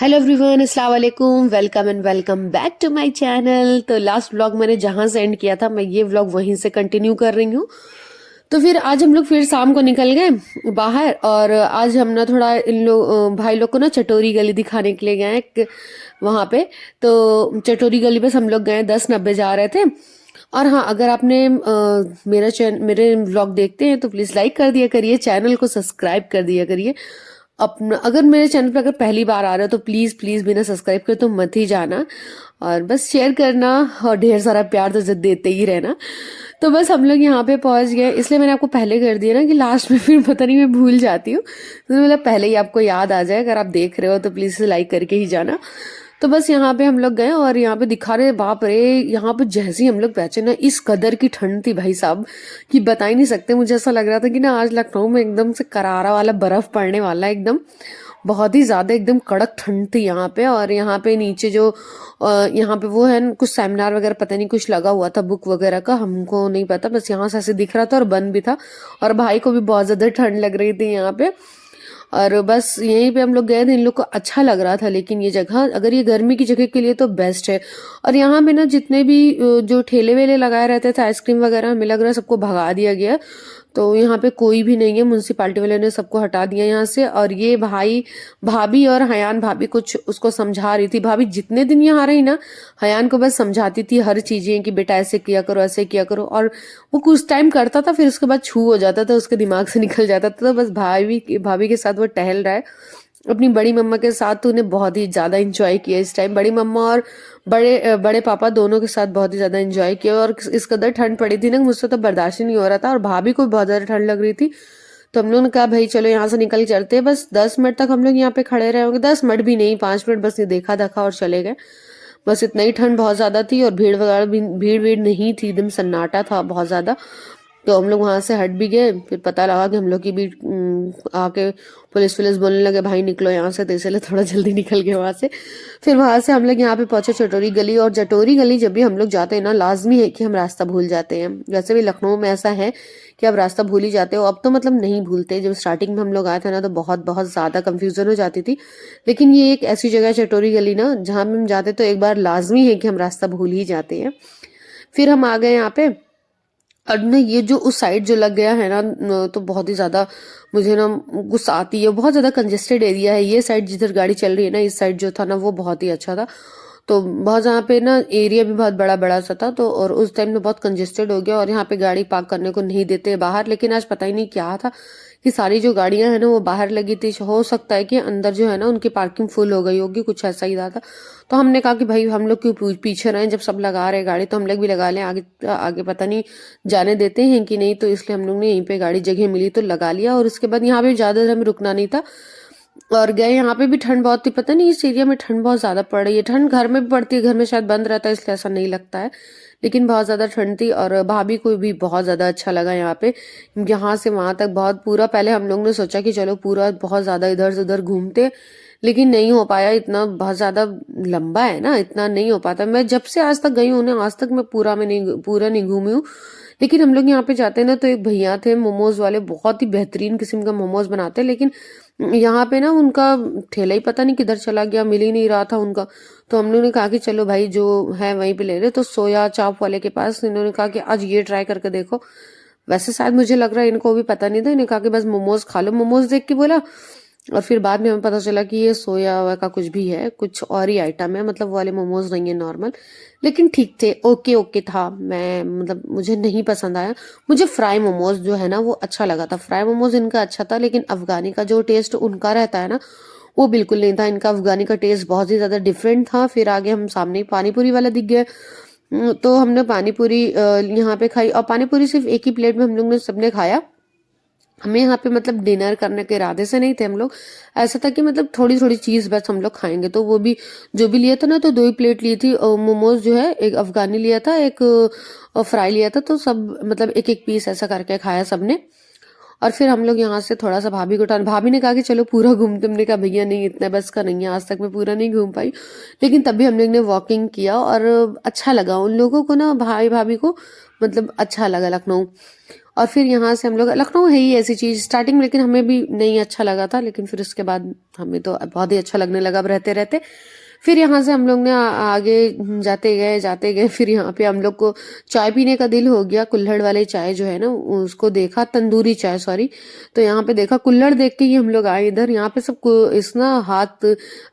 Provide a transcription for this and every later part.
Hello everyone, अस्सलाम वालेकुम। Welcome and welcome back to my channel. तो लास्ट व्लॉग मैंने जहां से एंड किया था, मैं ये व्लॉग वहीं से कंटिन्यू कर रही हूँ। तो फिर आज हम लोग फिर शाम को निकल गए बाहर, और आज हम ना थोड़ा इन लोग भाई लोग को ना चटोरी गली दिखाने के लिए गए वहां पे। तो चटोरी गली बस हम लोग गए 10:90 जा रहे थे। और हाँ, अगर आपने मेरे व्लॉग देखते हैं तो प्लीज लाइक कर दिया करिए, चैनल को सब्सक्राइब कर दिया करिए। अपना अगर मेरे चैनल पर अगर पहली बार आ रहे हो तो प्लीज प्लीज बिना सब्सक्राइब करे तो मत ही जाना, और बस शेयर करना और ढेर सारा प्यार तो देते ही रहना। तो बस हम लोग यहाँ पे पहुंच गए, इसलिए मैंने आपको पहले कर दिया ना कि लास्ट में फिर पता नहीं मैं भूल जाती हूँ। तो मतलब पहले ही आपको याद आ जाए, अगर आप देख रहे हो तो प्लीज लाइक करके ही जाना। तो बस यहाँ पे हम लोग गए और यहाँ पे दिखा रहे, बाप रे, यहाँ पे जैसे ही हम लोग पहुंचे ना, इस कदर की ठंड थी भाई साहब कि बता ही नहीं सकते। मुझे ऐसा लग रहा था कि ना आज लखनऊ में एकदम से करारा वाला बर्फ पड़ने वाला है एकदम। बहुत ही ज्यादा एकदम कड़क ठंड थी यहाँ पे। और यहाँ पे नीचे जो यहाँ पे वो है न, कुछ सेमिनार वगैरह पता नहीं कुछ लगा हुआ था बुक वगैरह का, हमको नहीं पता, बस यहाँ से ऐसे दिख रहा था और बंद भी था। और भाई को भी बहुत ज्यादा ठंड लग रही थी यहाँ पे। और बस यहीं पे हम लोग गए थे, इन लोग को अच्छा लग रहा था। लेकिन ये जगह, अगर ये गर्मी की जगह के लिए तो बेस्ट है। और यहाँ पे ना जितने भी जो ठेले वेले लगाए रहते थे आइसक्रीम वगैरह, हमें लग रहा है सबको भगा दिया गया। तो यहाँ पे कोई भी नहीं है, म्यूनसिपालिटी वाले ने सबको हटा दिया यहाँ से। और ये भाई भाभी और हयान भाभी कुछ उसको समझा रही थी। भाभी जितने दिन यहाँ रही ना, हयान को बस समझाती थी हर चीजें कि बेटा ऐसे किया करो, ऐसे किया करो। और वो कुछ टाइम करता था, फिर उसके बाद छू हो जाता था, उसके दिमाग से निकल जाता था। तो बस भाभी के साथ वो टहल रहा है अपनी बड़ी मम्मा के साथ। तो उन्हें बहुत ही ज्यादा इंजॉय किया इस टाइम, बड़ी मम्मा और बड़े पापा दोनों के साथ बहुत ही ज्यादा एंजॉय किया। और इस कदर ठंड पड़ी थी ना, मुझसे तो बर्दाश्त ही नहीं हो रहा था, और भाभी को भी बहुत ज्यादा ठंड लग रही थी। तो हम लोगों ने कहा भाई चलो यहाँ से निकल चलते हैं। बस 10 मिनट तक हम लोग यहाँ पे खड़े रहे होंगे, 10 मिनट भी नहीं, 5 मिनट बस ये देखा देखा और चले गए। बस इतना ही, ठंड बहुत ज्यादा थी और भीड़ वगैरह भी, भीड़ भीड़ नहीं थी, एकदम सन्नाटा था बहुत ज्यादा। तो हम लोग वहां से हट भी गए। फिर पता लगा कि हम लोग की भी आके पुलिस बोलने लगे भाई निकलो यहाँ से, तो इसलिए थोड़ा जल्दी निकल गए वहां से। फिर वहां से हम लोग यहाँ पे पहुंचे चटोरी गली। और चटोरी गली जब भी हम लोग जाते हैं ना, लाजमी है कि हम रास्ता भूल जाते हैं। वैसे भी लखनऊ में ऐसा है कि आप रास्ता भूल ही जाते हो। अब तो मतलब नहीं भूलते, जब स्टार्टिंग में हम लोग आए थे ना तो बहुत बहुत ज्यादा कंफ्यूजन हो जाती थी। लेकिन ये एक ऐसी जगह है चटोरी गली ना, जहां हम जाते तो एक बार लाजमी है कि हम रास्ता भूल ही जाते हैं। फिर हम आ गए यहाँ पे। और ना ये जो उस साइड जो लग गया है ना, तो बहुत ही ज्यादा मुझे ना गुस्सा आती है। बहुत ज्यादा कंजेस्टेड एरिया है ये साइड, जिधर गाड़ी चल रही है ना, इस साइड जो था ना वो बहुत ही अच्छा था। तो बहुत यहाँ पे ना एरिया भी बहुत बड़ा बड़ा सा था। तो और उस टाइम में बहुत कंजेस्टेड हो गया, और यहाँ पे गाड़ी पार्क करने को नहीं देते बाहर। लेकिन आज पता ही नहीं क्या था कि सारी जो गाड़ियां है ना वो बाहर लगी थी। हो सकता है कि अंदर जो है ना उनकी पार्किंग फुल हो गई होगी, कुछ ऐसा ही था। तो हमने कहा कि भाई हम लोग क्यों पीछे रहे, जब सब लगा रहे गाड़ी तो हम लोग भी लगा लें, आगे आगे पता नहीं जाने देते हैं कि नहीं। तो इसलिए हम लोग ने यहीं पे गाड़ी, जगह मिली तो लगा लिया। और उसके बाद यहाँ पे ज्यादा देर हमें रुकना नहीं था और गए। यहाँ पे भी ठंड बहुत थी, पता नहीं इस एरिया में ठंड बहुत ज्यादा पड़ रही है। ठंड घर में भी पड़ती है, घर में शायद बंद रहता है इसलिए ऐसा नहीं लगता है, लेकिन बहुत ज्यादा ठंड थी। और भाभी को भी बहुत ज्यादा अच्छा लगा यहाँ पे। यहाँ से वहां तक बहुत पूरा, पहले हम लोग ने सोचा कि चलो पूरा बहुत ज्यादा इधर से उधर घूमते, लेकिन नहीं हो पाया। इतना बहुत ज्यादा लंबा है ना, इतना नहीं हो पाता। मैं जब से आज तक गई हूँ ना, आज तक मैं पूरा नहीं घूमी हूँ। लेकिन हम लोग यहाँ पे जाते हैं ना, तो एक भैया थे मोमोज वाले, बहुत ही बेहतरीन किस्म का मोमोज बनाते हैं। लेकिन यहाँ पे ना उनका ठेला ही पता नहीं किधर चला गया, मिल ही नहीं रहा था उनका। तो हम लोग ने कहा कि चलो भाई जो है वहीं पे ले रहे। तो सोया चाप वाले के पास इन्होंने कहा कि आज ये ट्राई करके देखो। वैसे शायद मुझे लग रहा है इनको भी पता नहीं था, इन्हें कहा कि बस मोमोज खा लो। मोमोज देख के बोला, और फिर बाद में हमें पता चला कि ये सोया हुआ का कुछ भी है, कुछ और ही आइटम है, मतलब वो वाले मोमोज नहीं है नॉर्मल। लेकिन ठीक थे, ओके ओके था। मैं मतलब मुझे नहीं पसंद आया। मुझे फ्राई मोमोज जो है ना वो अच्छा लगा था, फ्राई मोमोज इनका अच्छा था। लेकिन अफगानी का जो टेस्ट उनका रहता है ना, वो बिल्कुल नहीं था। इनका अफगानी का टेस्ट बहुत ही ज्यादा डिफरेंट था। फिर आगे हम सामने ही पानीपुरी वाला दिख गया। तो हमने पानीपुरी यहाँ पे खाई, और पानीपुरी सिर्फ एक ही प्लेट में हम लोग ने सबने खाया। हमें यहाँ पे मतलब डिनर करने के इरादे से नहीं थे हम लोग। ऐसा था कि मतलब थोड़ी थोड़ी चीज बस हम लोग खाएंगे। तो वो भी जो भी लिया था ना, तो 2 ही प्लेट ली थी। मोमोज जो है एक अफगानी लिया था, एक फ्राई लिया था। तो सब मतलब एक एक पीस ऐसा करके खाया सबने। और फिर हम लोग यहाँ से थोड़ा सा भाभी को उठाने, भाभी ने कहा कि चलो पूरा घूमते। हमने कहा भैया नहीं, इतना बस का नहीं है, आज तक मैं पूरा नहीं घूम पाई। लेकिन तभी हम लोग ने वॉकिंग किया और अच्छा लगा उन लोगों को ना, भाई भाभी को मतलब अच्छा लगा लखनऊ। और फिर यहाँ से हम लोग, लखनऊ है ही ऐसी चीज़ स्टार्टिंग में, लेकिन हमें भी नहीं अच्छा लगा था, लेकिन फिर उसके बाद हमें तो बहुत ही अच्छा लगने लगा अब रहते रहते। फिर यहाँ से हम लोग ने आगे जाते गए फिर यहाँ पे हम लोग को चाय पीने का दिल हो गया। कुल्हड़ वाले चाय जो है ना, उसको देखा, तंदूरी चाय सॉरी, तो यहाँ पे देखा, कुल्हड़ देख के ही हम लोग आए इधर। यहाँ पे सब इस ना हाथ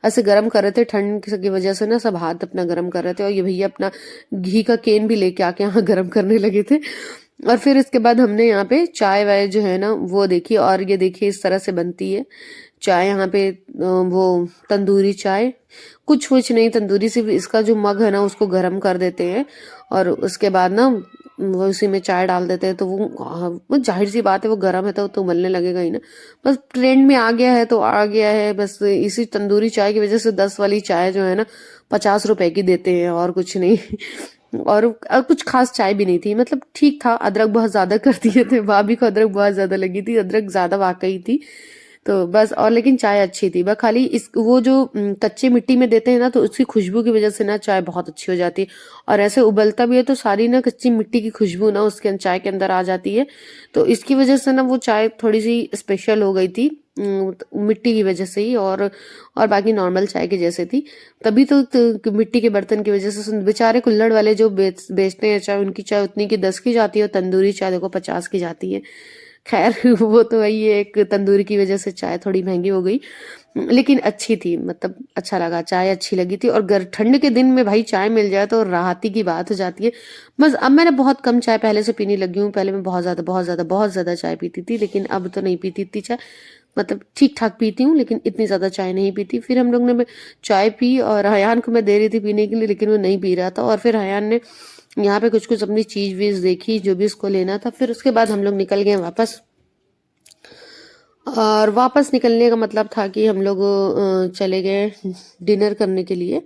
ऐसे गर्म कर रहे थे, ठंड की वजह से ना सब हाथ अपना गर्म कर रहे थे, और ये भैया अपना घी का केन भी लेके आके यहाँ गर्म करने लगे थे। और फिर इसके बाद हमने यहाँ पे चाय वाय जो है ना वो देखी, और ये देखिए इस तरह से बनती है चाय यहाँ पे। वो तंदूरी चाय, कुछ नहीं, तंदूरी सिर्फ इसका जो मग है ना उसको गर्म कर देते हैं, और उसके बाद ना वो उसी में चाय डाल देते हैं, तो वो जाहिर सी बात है वो गर्म है तो उबलने लगेगा ही ना। बस ट्रेंड में आ गया है तो आ गया है, बस इसी तंदूरी चाय की वजह से 10 वाली चाय जो है ना 50 रुपए की देते हैं, और कुछ नहीं। और कुछ खास चाय भी नहीं थी, मतलब ठीक था। अदरक बहुत ज्यादा कर दिए थे, भाभी को अदरक बहुत ज्यादा लगी थी, अदरक ज्यादा वाकई थी, तो बस। और लेकिन चाय अच्छी थी, बस खाली इस वो जो कच्चे मिट्टी में देते हैं ना, तो उसकी खुशबू की वजह से ना चाय बहुत अच्छी हो जाती है। और ऐसे उबलता भी है तो सारी ना कच्ची मिट्टी की खुशबू ना उसके चाय के अंदर आ जाती है, तो इसकी वजह से ना वो चाय थोड़ी सी स्पेशल हो गई थी, मिट्टी की वजह से ही। और बाकी नॉर्मल चाय के जैसे थी। तभी तो मिट्टी के बर्तन की वजह से बेचारे कुल्हड़ वाले जो बेचते हैं चाय, उनकी चाय उतनी की 10 की जाती है, और तंदूरी चाय देखो 50 की जाती है। खैर वो तो वही है, एक तंदूरी की वजह से चाय थोड़ी महंगी हो गई, लेकिन अच्छी थी, मतलब अच्छा लगा, चाय अच्छी लगी थी। और ठंड के दिन में भाई चाय मिल जाए तो राहत की बात हो जाती है। बस अब मैंने बहुत कम चाय पहले से पीने लगी हूँ, पहले मैं बहुत ज्यादा चाय पीती थी, लेकिन अब तो नहीं पीती इतनी चाय, मतलब ठीक ठाक पीती हूँ, लेकिन इतनी ज्यादा चाय नहीं पीती। फिर हम लोग ने चाय पी, और हयान को मैं दे रही थी पीने के लिए, लेकिन वो नहीं पी रहा था। और फिर हयान ने यहाँ पे कुछ अपनी चीज वीज देखी जो भी उसको लेना था, फिर उसके बाद हम लोग निकल गए वापस। और वापस निकलने का मतलब था कि हम लोग चले गए डिनर करने के लिए।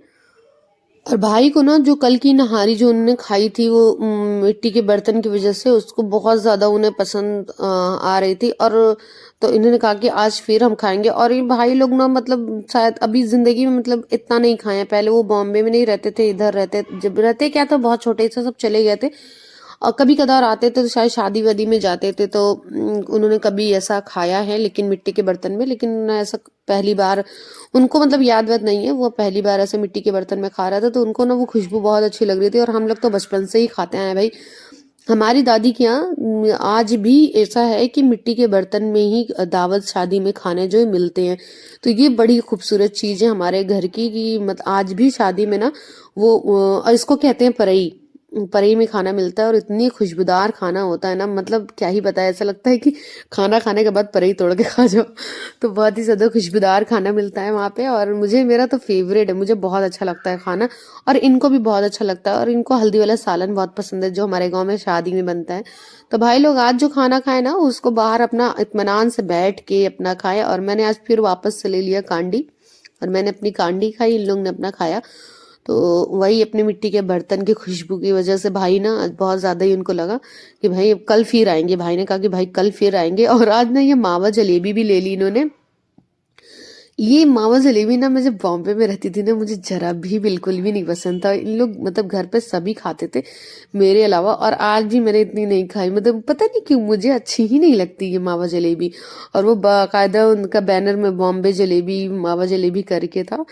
और भाई को ना जो कल की नहारी जो उन्होंने खाई थी वो मिट्टी के बर्तन की वजह से उसको बहुत ज्यादा उन्हें पसंद आ रही थी, और तो इन्होंने कहा कि आज फिर हम खाएंगे। और ये भाई लोग ना मतलब शायद अभी जिंदगी में मतलब इतना नहीं खाए हैं, पहले वो बॉम्बे में नहीं रहते थे, इधर रहते, जब रहते क्या तो बहुत छोटे से सब चले गए थे, और कभी कदार आते थे तो शायद शादी वादी में जाते थे, तो उन्होंने कभी ऐसा खाया है लेकिन मिट्टी के बर्तन में, लेकिन ऐसा पहली बार उनको मतलब याद वाद नहीं है, वो पहली बार ऐसे मिट्टी के बर्तन में खा रहा था, तो उनको ना वो खुशबू बहुत अच्छी लग रही थी। और हम लोग तो बचपन से ही खाते हैं भाई, हमारी दादी के यहाँ आज भी ऐसा है कि मिट्टी के बर्तन में ही दावत शादी में खाने जो मिलते हैं, तो ये बड़ी खूबसूरत चीज है हमारे घर की, कि मतलब आज भी शादी में ना वो इसको कहते हैं परई, परई में खाना मिलता है, और इतनी खुशबूदार खाना होता है ना, मतलब क्या ही बताया, ऐसा लगता है कि खाना खाने के बाद परई तोड़ के खा जाओ। तो बहुत ही ज्यादा खुशबूदार खाना मिलता है वहाँ पे, और मेरा तो फेवरेट है, मुझे बहुत अच्छा लगता है खाना, और इनको भी बहुत अच्छा लगता है। और इनको हल्दी वाला सालन बहुत पसंद है जो हमारे गाँव में शादी में बनता है। तो भाई लोग आज जो खाना खाए ना उसको बाहर अपना इत्मीनान से बैठ के अपना खाए, और मैंने आज फिर वापस से ले लिया कांडी, और मैंने अपनी कांडी खाई, इन लोग ने अपना खाया। तो वही अपने मिट्टी के बर्तन की खुशबू की वजह से भाई ना बहुत ज्यादा ही उनको लगा कि भाई अब कल फिर आएंगे, भाई ने कहा कि भाई कल फिर आएंगे। और आज ना ये मावा जलेबी भी ले ली इन्होंने। ये मावा जलेबी ना, मैं जब बॉम्बे में रहती थी ना मुझे जरा भी बिल्कुल भी नहीं पसंद था, इन लोग मतलब घर पे सभी खाते थे मेरे अलावा, और आज भी मैंने इतनी नहीं खाई, मतलब पता नहीं क्यों मुझे अच्छी ही नहीं लगती ये मावा जलेबी। और वो बाकायदा उनका बैनर में बॉम्बे जलेबी मावा जलेबी करके था,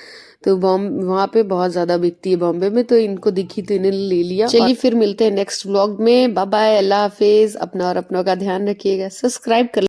तो वहां पे बहुत ज्यादा बिकती है बॉम्बे में, तो इनको दिखी तो इन्हें ले लिया। चलिए फिर मिलते हैं नेक्स्ट व्लॉग में, बाय बाय, अल्लाह हाफिज, अपना और अपनों का ध्यान रखिएगा, सब्सक्राइब कर